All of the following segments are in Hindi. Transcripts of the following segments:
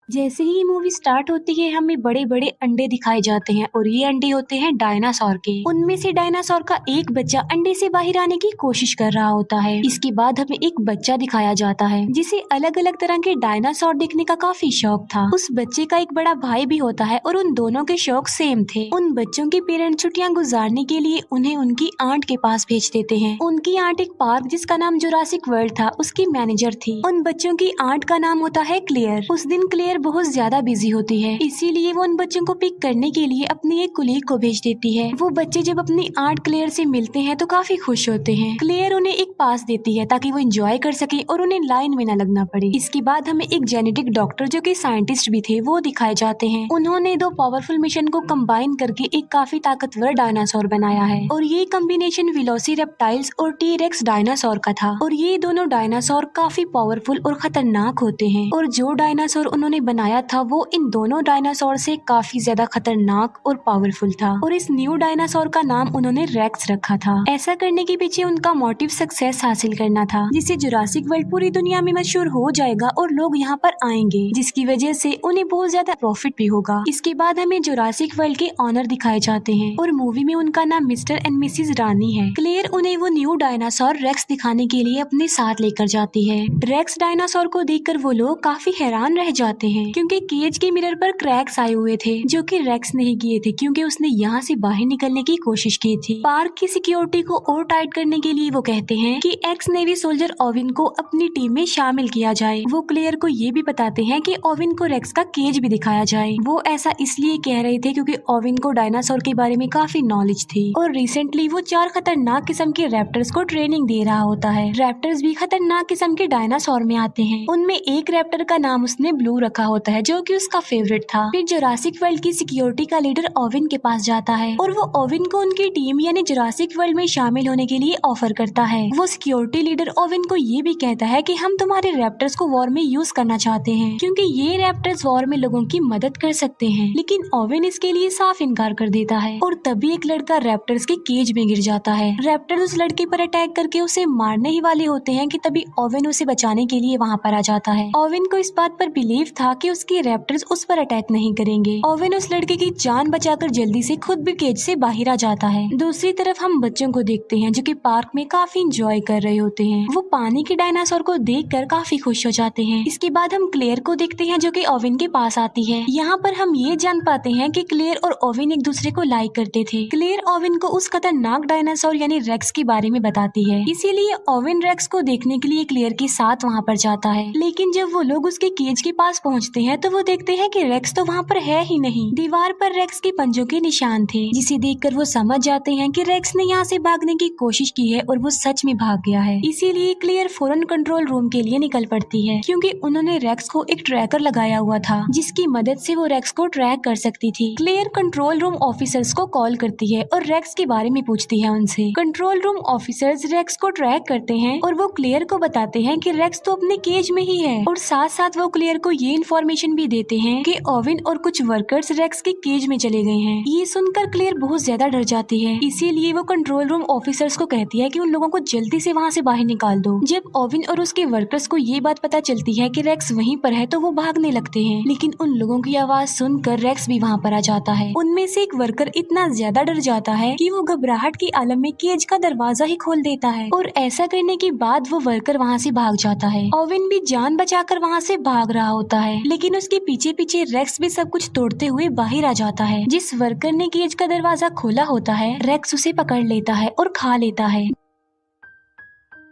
जैसे ही ये मूवी स्टार्ट होती है हमें बड़े बड़े अंडे दिखाए जाते हैं और ये अंडे होते हैं डायनासोर के। उनमें से डायनासोर का एक बच्चा अंडे से बाहर आने की कोशिश कर रहा होता है। इसके बाद हमें एक बच्चा दिखाया जाता है जिसे अलग अलग तरह के डायनासोर देखने का काफी शौक था। उस बच्चे का एक बड़ा भाई भी होता है और उन दोनों के शौक सेम थे। उन बच्चों के पेरेंट्स छुट्टियां गुजारने के लिए उन्हें उनकी आंट के पास भेज देते हैं। उनकी आंट एक पार्क जिसका नाम जुरासिक वर्ल्ड था उसकी मैनेजर थी। उन बच्चों की आंट का नाम होता है क्लेयर। उस दिन क्लेयर बहुत ज्यादा बिजी होती है, इसीलिए वो उन बच्चों को पिक करने के लिए अपनी एक कुलीग को भेज देती है। वो बच्चे जब अपनी आंट क्लेयर से मिलते हैं तो काफी खुश होते हैं। क्लेयर उन्हें एक पास देती है ताकि वो एंजॉय कर सके और उन्हें लाइन में न लगना पड़े। इसके बाद हमें एक जेनेटिक डॉक्टर जो कि साइंटिस्ट भी थे वो दिखाए जाते हैं। उन्होंने दो पावरफुल मिशन को कंबाइन करके एक काफी ताकतवर डायनासोर बनाया है और ये कॉम्बिनेशन वेलोसिरेप्टाइल्स और टी-रेक्स डायनासोर का था। और ये दोनों डायनासोर काफी पावरफुल और खतरनाक होते हैं और जो डायनासोर उन्होंने बनाया था वो इन दोनों डायनासोर से काफी ज्यादा खतरनाक और पावरफुल था और इस न्यू डायनासोर का नाम उन्होंने रेक्स रखा था। ऐसा करने के पीछे उनका मोटिव सक्सेस हासिल करना था, जिससे जुरासिक वर्ल्ड पूरी दुनिया में मशहूर हो जाएगा और लोग यहाँ पर आएंगे, जिसकी वजह से उन्हें बहुत ज्यादा प्रॉफिट भी होगा। इसके बाद हमें जुरासिक वर्ल्ड के ऑनर दिखाए जाते हैं और मूवी में उनका नाम मिस्टर एंड मिसिज रानी है। क्लेयर उन्हें वो न्यू डायनासोर रेक्स दिखाने के लिए अपने साथ लेकर जाती है। रेक्स डायनासोर को देखकर वो लोग काफी हैरान रह जाते हैं क्योंकि केज के मिरर पर क्रैक्स आए हुए थे जो कि रेक्स नहीं किए थे क्योंकि उसने यहाँ से बाहर निकलने की कोशिश की थी। पार्क की सिक्योरिटी को और टाइट करने के लिए वो कहते हैं कि एक्स नेवी सोल्जर ओविन को अपनी टीम में शामिल किया जाए। वो क्लेयर को ये भी बताते हैं कि ओविन को रेक्स का केज भी दिखाया जाए। वो ऐसा इसलिए कह रहे थे क्योंकि ओविन को डायनासोर के बारे में काफी नॉलेज थी और रिसेंटली वो 4 खतरनाक किस्म के रैप्टर्स को ट्रेनिंग दे रहा होता है। रैप्टर्स भी खतरनाक किस्म के डायनासोर में आते हैं। उनमें एक रैप्टर का नाम उसने ब्लू रखा होता है जो कि उसका फेवरेट था। फिर जुरासिक वर्ल्ड की सिक्योरिटी का लीडर ओविन के पास जाता है और वो ओविन को उनकी टीम यानी जुरासिक वर्ल्ड में शामिल होने के लिए ऑफर करता है। वो सिक्योरिटी लीडर ओविन को ये भी कहता है कि हम तुम्हारे रैप्टर्स को वॉर में यूज करना चाहते हैं क्योंकि ये रैप्टर्स वॉर में लोगों की मदद कर सकते हैं। लेकिन ओविन इसके लिए साफ इनकार कर देता है और तभी एक लड़का रैप्टर्स के केज में गिर जाता है। रैप्टर उस लड़के पर अटैक करके उसे मारने ही वाले होते हैं कि तभी ओविन उसे बचाने के लिए वहाँ पर आ जाता है। ओविन को इस बात पर बिलीव था कि उसके रैप्टर्स उस पर अटैक नहीं करेंगे। ओविन उस लड़के की जान बचाकर जल्दी से खुद भी केज से बाहर आ जाता है। दूसरी तरफ हम बच्चों को देखते हैं जो कि पार्क में काफी इंजॉय कर रहे होते हैं। वो पानी के डायनासोर को देखकर काफी खुश हो जाते हैं। इसके बाद हम क्लेयर को देखते हैं जो कि ओविन के पास आती है। यहाँ पर हम ये जान पाते हैं कि क्लेयर और ओविन एक दूसरे को लाइक करते थे। क्लेयर ओविन को उस खतरनाक डायनासोर यानी रेक्स के बारे में बताती है, इसीलिए ओविन रेक्स को देखने के लिए क्लेयर के साथ वहाँ पर जाता है। लेकिन जब वो लोग उसके केज के पास पहुँचते हैं तो वो देखते हैं कि रेक्स तो वहाँ पर है ही नहीं। दीवार पर रेक्स के पंजों के निशान थे, जिसे देखकर वो समझ जाते हैं कि रेक्स ने यहाँ से भागने की कोशिश की है और वो सच में भाग गया है। इसीलिए क्लेयर फौरन कंट्रोल रूम के लिए निकल पड़ती है क्योंकि उन्होंने रेक्स को एक ट्रैकर लगाया हुआ था जिसकी मदद से वो रेक्स को ट्रैक कर सकती थी। क्लेयर कंट्रोल रूम ऑफिसर्स को कॉल करती है और रेक्स के बारे में पूछती है उनसे। कंट्रोल रूम ऑफिसर्स रेक्स को ट्रैक करते हैं और वो क्लेयर को बताते हैं कि रेक्स तो अपने केज में ही है और साथ साथ वो क्लेयर को ये इन्फॉर्मेशन भी देते हैं कि ओविन और कुछ वर्कर्स रेक्स के केज में चले गए हैं। ये सुनकर क्लेयर बहुत ज्यादा डर जाती है, इसीलिए वो कंट्रोल रूम ऑफिसर्स को कहती है कि उन लोगों को जल्दी से वहाँ से बाहर निकाल दो। जब ओविन और उसके वर्कर्स को ये बात पता चलती है कि रेक्स वहीं पर है तो वो भागने लगते हैं, लेकिन उन लोगों की आवाज सुनकर रेक्स भी वहाँ पर आ जाता है। उनमें से एक वर्कर इतना ज्यादा डर जाता है कि वो घबराहट की आलम में केज का दरवाजा ही खोल देता है और ऐसा करने के बाद वो वर्कर वहाँ से भाग जाता है। ओविन भी जान बचाकर वहाँ से भाग रहा होता है, लेकिन उसके पीछे पीछे रेक्स भी सब कुछ तोड़ते हुए बाहर आ जाता है। जिस वर्कर ने केज का दरवाजा खोला होता है रेक्स उसे पकड़ लेता है और खा लेता है।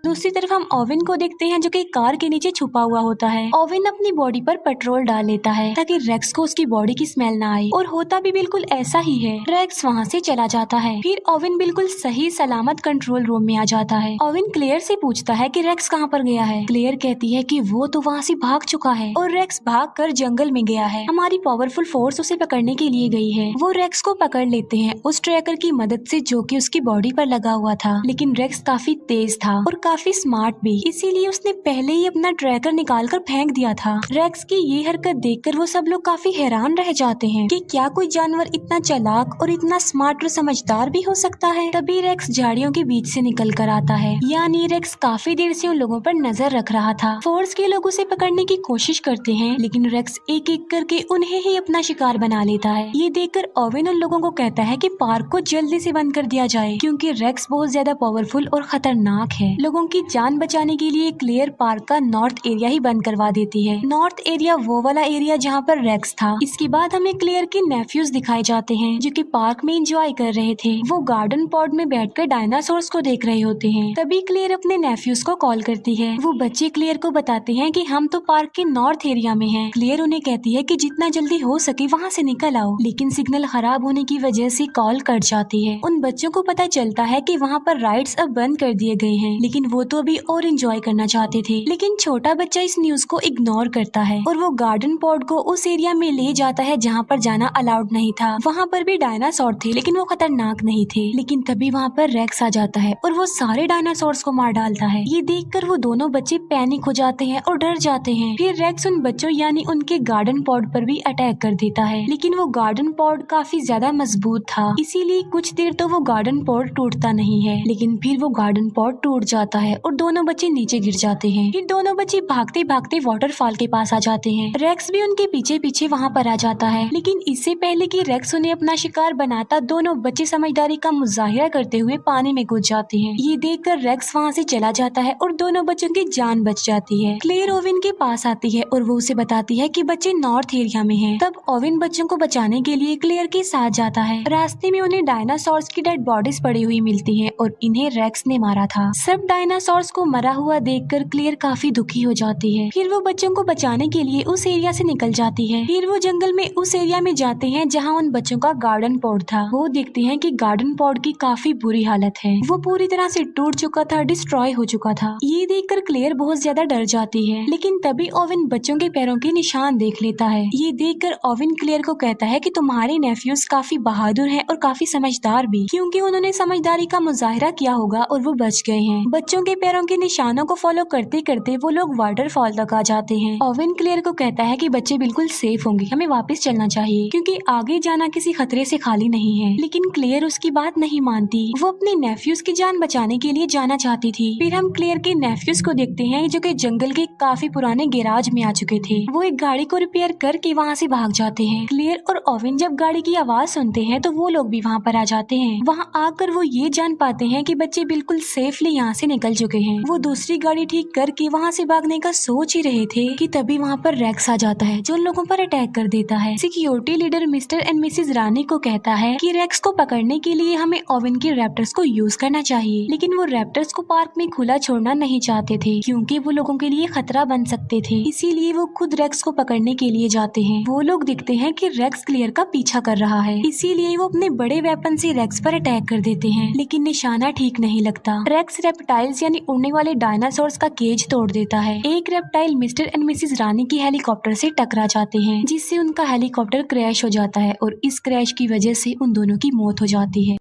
दूसरी तरफ हम ओविन को देखते हैं जो कि कार के नीचे छुपा हुआ होता है। ओविन अपनी बॉडी पर पेट्रोल डाल लेता है ताकि रेक्स को उसकी बॉडी की स्मेल ना आए और होता भी बिल्कुल ऐसा ही है। रेक्स वहाँ से चला जाता है। फिर ओविन बिल्कुल सही सलामत कंट्रोल रूम में आ जाता है। ओविन क्लेयर से पूछता है कि रेक्स कहाँ पर गया है। क्लेयर कहती है कि वो तो वहाँ से भाग चुका है और रेक्स भाग कर जंगल में गया है। हमारी पावरफुल फोर्स उसे पकड़ने के लिए गई है। वो रेक्स को पकड़ लेते हैं उस ट्रैकर की मदद से जो कि उसकी बॉडी पर लगा हुआ था, लेकिन रेक्स काफी तेज था और काफी स्मार्ट भी, इसीलिए उसने पहले ही अपना ट्रैकर निकाल कर फेंक दिया था। रेक्स की ये हरकत देखकर वो सब लोग काफी हैरान रह जाते हैं कि क्या कोई जानवर इतना चालाक और इतना स्मार्ट और समझदार भी हो सकता है। तभी रेक्स झाड़ियों के बीच से निकल कर आता है, यानी रेक्स काफी देर से उन लोगों पर नजर रख रहा था। फोर्स के लोग उसे पकड़ने की कोशिश करते हैं, लेकिन रेक्स एक एक करके उन्हें ही अपना शिकार बना लेता है। ये देखकर ओवेन उन लोगों को कहता है कि पार्क को जल्दी से बंद कर दिया जाए, क्योंकि रेक्स बहुत ज्यादा पावरफुल और खतरनाक है। लोगों की जान बचाने के लिए क्लेयर पार्क का नॉर्थ एरिया ही बंद करवा देती है। नॉर्थ एरिया वो वाला एरिया जहाँ पर रेक्स था। इसके बाद हमें क्लेयर के नेफ्यूज दिखाए जाते हैं, जो कि पार्क में एंजॉय कर रहे थे। वो गार्डन पॉड में बैठकर डायनासोर्स को देख रहे होते हैं। तभी क्लेयर अपने नेफ्यूज को कॉल करती है। वो बच्चे क्लेयर को बताते हैं कि हम तो पार्क के नॉर्थ एरिया में हैं। क्लेयर उन्हें कहती है कि जितना जल्दी हो सके वहाँ से निकल आओ, लेकिन सिग्नल खराब होने की वजह से कॉल कट जाती है। उन बच्चों को पता चलता है कि वहाँ पर राइड्स अब बंद कर दिए गए हैं, लेकिन वो तो अभी और एंजॉय करना चाहते थे। लेकिन छोटा बच्चा इस न्यूज को इग्नोर करता है और वो गार्डन पॉड को उस एरिया में ले जाता है जहाँ पर जाना अलाउड नहीं था। वहाँ पर भी डायनासोर थे, लेकिन वो खतरनाक नहीं थे। लेकिन तभी वहाँ पर रेक्स आ जाता है और वो सारे डायनासोर्स को मार डालता है। ये देखकर वो दोनों बच्चे पैनिक हो जाते हैं और डर जाते हैं। फिर रेक्स उन बच्चों यानी उनके गार्डन पॉड पर भी अटैक कर देता है, लेकिन वो गार्डन पॉड काफी ज्यादा मजबूत था, इसीलिए कुछ देर तो वो गार्डन पॉड टूटता नहीं है। लेकिन फिर वो गार्डन पॉड टूट जाता है और दोनों बच्चे नीचे गिर जाते हैं। फिर दोनों बच्चे भागते भागते वाटरफॉल के पास आ जाते हैं। रेक्स भी उनके पीछे पीछे वहाँ पर आ जाता है, लेकिन इससे पहले कि रेक्स उन्हें अपना शिकार बनाता, दोनों बच्चे समझदारी का मुजाहिरा करते हुए पानी में कूद जाते हैं। ये देखकर रेक्स वहाँ से चला जाता है और दोनों बच्चों की जान बच जाती है। क्लेयर ओवेन के पास आती है और वो उसे बताती है कि बच्चे नॉर्थ एरिया में हैं। तब ओवेन बच्चों को बचाने के लिए क्लेयर के साथ जाता है। रास्ते में उन्हें डायनासोर्स की डेड बॉडीज पड़ी हुई मिलती है और इन्हें रेक्स ने मारा था। सब डायनासोर्स को मरा हुआ देखकर क्लेयर काफी दुखी हो जाती है। फिर वो बच्चों को बचाने के लिए उस एरिया से निकल जाती है। फिर वो जंगल में उस एरिया में जाते हैं जहाँ उन बच्चों का गार्डन पॉड था। वो देखते हैं कि गार्डन पॉड की काफी बुरी हालत है, वो पूरी तरह से टूट चुका था, डिस्ट्रॉय हो चुका था। ये देखकर क्लेयर बहुत ज्यादा डर जाती है, लेकिन तभी ओवेन बच्चों के पैरों के निशान देख लेता है। ये देखकर ओवेन क्लेयर को कहता है कि तुम्हारे नेफ्यूज काफी बहादुर हैं और काफी समझदार भी, क्योंकि उन्होंने समझदारी का मुजाहिरा किया होगा और वो बच गए हैं। बच्चों के पैरों के निशानों को फॉलो करते करते वो लोग वाटरफॉल तक आ जाते हैं। ओवेन क्लेयर को कहता है कि बच्चे बिल्कुल सेफ होंगे, हमें वापस चलना चाहिए, क्योंकि आगे जाना किसी खतरे से खाली नहीं है। लेकिन क्लेयर उसकी बात नहीं मानती। वो अपने नेफ्यूज की जान बचाने के लिए जाना चाहती थी। फिर हम क्लेयर के नेफ्यूज को देखते हैं, जो कि जंगल के काफी पुराने गैराज में आ चुके थे। वो एक गाड़ी को रिपेयर करके वहाँ से भाग जाते हैं। क्लेयर और ओवेन जब गाड़ी की आवाज सुनते हैं तो वो लोग भी वहाँ पर आ जाते हैं। वहाँ आकर वो ये जान पाते हैं कि बच्चे बिल्कुल सेफली यहाँ से निकल चुके हैं। वो दूसरी गाड़ी ठीक करके वहाँ से भागने का सोच ही रहे थे कि तभी वहाँ पर रेक्स आ जाता है, जो लोगों पर अटैक कर देता है। Security leader Mr and Mrs Rani को कहता है कि रेक्स को पकड़ने के लिए हमें ओवेन के रैप्टर्स को यूज करना चाहिए, लेकिन वो रैप्टर्स को पार्क में खुला छोड़ना नहीं चाहते थे, क्योंकि वो लोगों के लिए खतरा बन सकते थे। इसीलिए वो खुद रेक्स को पकड़ने के लिए जाते हैं। वो लोग दिखते हैं कि रेक्स क्लेयर का पीछा कर रहा है, इसीलिए वो अपने बड़े वेपन से रेक्स पर अटैक कर देते हैं, लेकिन निशाना ठीक नहीं लगता। रेक्स रेप्टाइल्स यानी उड़ने वाले डायनासोर्स का केज तोड़ देता है। एक रेप्टाइल मिस्टर एंड मिसेस रानी की हेलीकॉप्टर से टकरा जाते हैं, जिससे उनका हेलीकॉप्टर क्रैश हो जाता है और इस क्रैश की वजह से उन दोनों की मौत हो जाती है।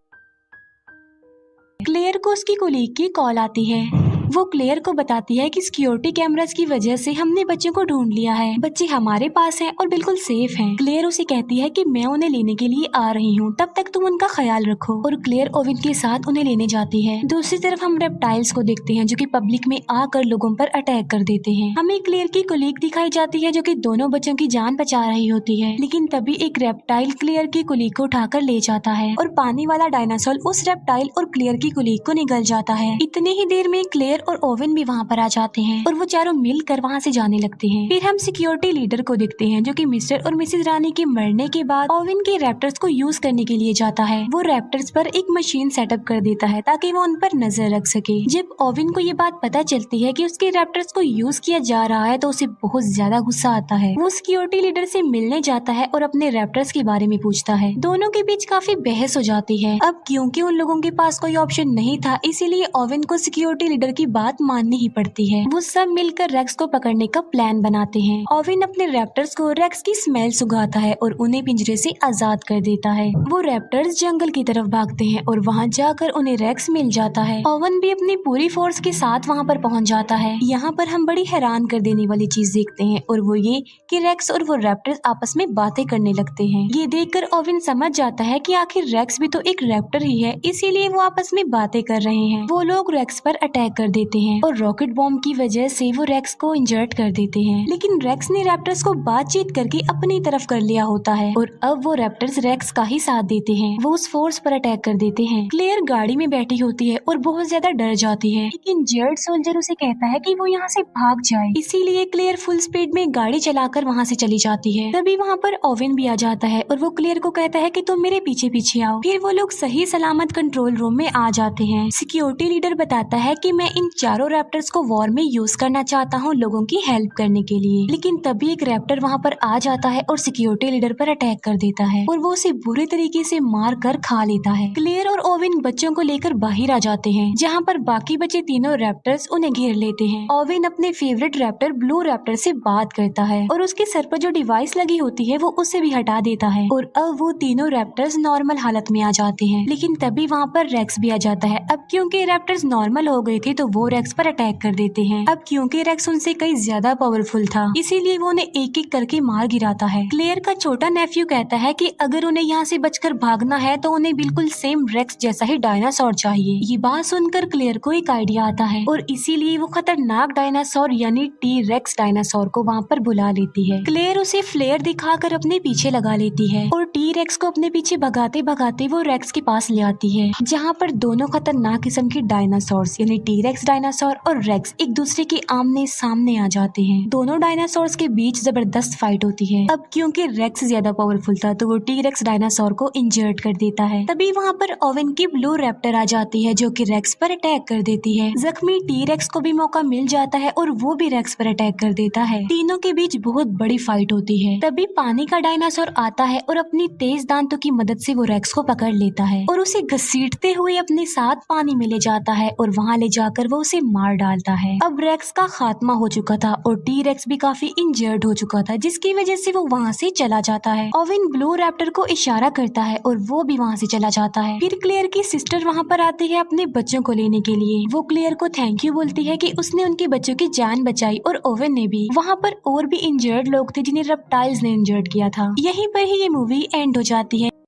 क्लेयर को उसकी कोलीग की कॉल आती है। वो क्लेयर को बताती है कि सिक्योरिटी कैमरास की वजह से हमने बच्चों को ढूंढ लिया है, बच्चे हमारे पास हैं और बिल्कुल सेफ हैं। क्लेयर उसे कहती है कि मैं उन्हें लेने के लिए आ रही हूँ, तब तक तुम उनका ख्याल रखो, और क्लेयर ओवेन के साथ उन्हें लेने जाती है। दूसरी तरफ हम रेप्टाइल्स को देखते हैं, जो कि पब्लिक में आकर लोगों पर अटैक कर देते हैं। हमें क्लेयर की कोलीग दिखाई जाती है, जो कि दोनों बच्चों की जान बचा रही होती है, लेकिन तभी एक रेप्टाइल क्लेयर की कोलीग को उठाकर ले जाता है और पानी वाला डायनासोर उस रेप्टाइल और क्लेयर की कोलीग को निगल जाता है। इतनी ही देर में क्लेयर और ओवेन भी वहाँ पर आ जाते हैं और वो चारों मिलकर वहाँ से जाने लगते हैं। फिर हम सिक्योरिटी लीडर को देखते हैं, जो कि मिस्टर और मिसेस रानी के मरने के बाद ओवेन के रैप्टर्स को यूज करने के लिए जाता है। वो रैप्टर्स पर एक मशीन सेटअप कर देता है ताकि वो उन पर नजर रख सके। जब ओवेन को ये बात पता चलती है कि उसके रैप्टर्स को यूज किया जा रहा है तो उसे बहुत ज्यादा गुस्सा आता है। वो सिक्योरिटी लीडर से मिलने जाता है और अपने रैप्टर्स के बारे में पूछता है। दोनों के बीच काफी बहस हो जाती है। अब क्योंकि उन लोगों के पास कोई ऑप्शन नहीं था, इसीलिए ओवेन को सिक्योरिटी लीडर की बात माननी ही पड़ती है। वो सब मिलकर रेक्स को पकड़ने का प्लान बनाते हैं। ओवेन अपने रैप्टर्स को रेक्स की स्मेल सुंघाता है और उन्हें पिंजरे से आजाद कर देता है। वो रैप्टर्स जंगल की तरफ भागते हैं और वहाँ जाकर उन्हें रेक्स मिल जाता है। ओवेन भी अपनी पूरी फोर्स के साथ वहाँ पर पहुँच जाता है। यहाँ पर हम बड़ी हैरान कर देने वाली चीज देखते हैं और वो ये कि रेक्स और वो रैप्टर्स आपस में बातें करने लगते हैं। ये देखकर ओवेन समझ जाता है कि आखिर रेक्स भी तो एक रैप्टर ही है, इसीलिए वो आपस में बातें कर रहे हैं। वो लोग रेक्स पर अटैक कर देते हैं और रॉकेट बॉम्ब की वजह से वो रेक्स को इंजर्ड कर देते हैं। लेकिन रेक्स ने रैप्टर्स को बातचीत करके अपनी तरफ कर लिया होता है और अब वो रैप्टर्स रेक्स का ही साथ देते हैं। वो उस फोर्स पर अटैक कर देते हैं। क्लेयर गाड़ी में बैठी होती है और बहुत ज्यादा डर जाती है, लेकिन जेड सोल्जर उसे कहता है कि वो यहाँ से भाग जाए। इसीलिए क्लेयर फुल स्पीड में गाड़ी चलाकर वहाँ से चली जाती है। तभी वहाँ पर ओवेन भी आ जाता है और वो क्लेयर को कहता है कि तुम मेरे पीछे पीछे आओ। फिर वो लोग सही सलामत कंट्रोल रूम में आ जाते हैं। सिक्योरिटी लीडर बताता है कि मैं इन चारों रैप्टर्स को वॉर में यूज करना चाहता हूँ लोगों की हेल्प करने के लिए। लेकिन तभी एक रैप्टर वहाँ पर आ जाता है और सिक्योरिटी लीडर पर अटैक कर देता है और वो उसे बुरी तरीके से मार कर खा लेता है। क्लेयर और ओवेन बच्चों को लेकर बाहर आ जाते हैं, जहाँ पर बाकी बचे तीनों रैप्टर्स उन्हें घेर लेते हैं। ओवेन अपने फेवरेट रैप्टर ब्लू रैप्टर से बात करता है और उसके सर पर जो डिवाइस लगी होती है वो उसे भी हटा देता है और अब वो तीनों रैप्टर्स नॉर्मल हालत में आ जाते हैं। लेकिन तभी वहाँ पर रेक्स भी आ जाता है। अब क्योंकि रैप्टर्स नॉर्मल हो गए थे तो वो रेक्स पर अटैक कर देते हैं। अब क्योंकि रेक्स उनसे कई ज्यादा पावरफुल था, इसीलिए वो उन्हें एक एक करके मार गिराता है। क्लेयर का छोटा नेफ्यू कहता है कि अगर उन्हें यहाँ से बचकर भागना है तो उन्हें बिल्कुल सेम रेक्स जैसा ही डायनासोर चाहिए। ये बात सुनकर क्लेयर को एक आइडिया आता है और इसीलिए वो खतरनाक डायनासोर यानी टी रेक्स डायनासोर को वहाँ पर बुला लेती है। क्लेयर उसे फ्लेयर दिखाकर अपने पीछे लगा लेती है और टी रेक्स को अपने पीछे भगाते भगाते वो रेक्स के पास ले आती है, जहाँ पर दोनों खतरनाक किस्म के डायनासोर्स यानी टी रेक्स डायनासोर और रेक्स एक दूसरे के आमने सामने आ जाते हैं। दोनों डायनासोर्स के बीच जबरदस्त फाइट होती है। अब क्योंकि रेक्स ज्यादा पावरफुल था तो वो टी रेक्स डायनासोर को इंजर्ड कर देता है। तभी वहाँ पर ओवेन की ब्लू रैप्टर आ जाती है जो कि रेक्स पर अटैक कर देती है। जख्मी टी रेक्स को भी मौका मिल जाता है और वो भी रेक्स पर अटैक कर देता है। तीनों के बीच बहुत बड़ी फाइट होती है। तभी पानी का डायनासोर आता है और अपनी तेज दांतों की मदद से वो रेक्स को पकड़ लेता है और उसे घसीटते हुए अपने साथ पानी में ले जाता है और वहाँ ले जाकर वो उसे मार डालता है। अब रेक्स का खात्मा हो चुका था और टी रेक्स भी काफी इंजर्ड हो चुका था, जिसकी वजह से वो वहाँ से चला जाता है। ओवेन ब्लू रैप्टर को इशारा करता है और वो भी वहाँ से चला जाता है। फिर क्लेयर की सिस्टर वहाँ पर आती है अपने बच्चों को लेने के लिए। वो क्लेयर को थैंक यू बोलती है कि उसने उनके बच्चों की जान बचाई और ओवेन ने भी। वहाँ पर और भी इंजर्ड लोग थे जिन्हें रेप्टाइल्स ने इंजर्ड किया था। यहीं पर ही ये मूवी एंड हो जाती है।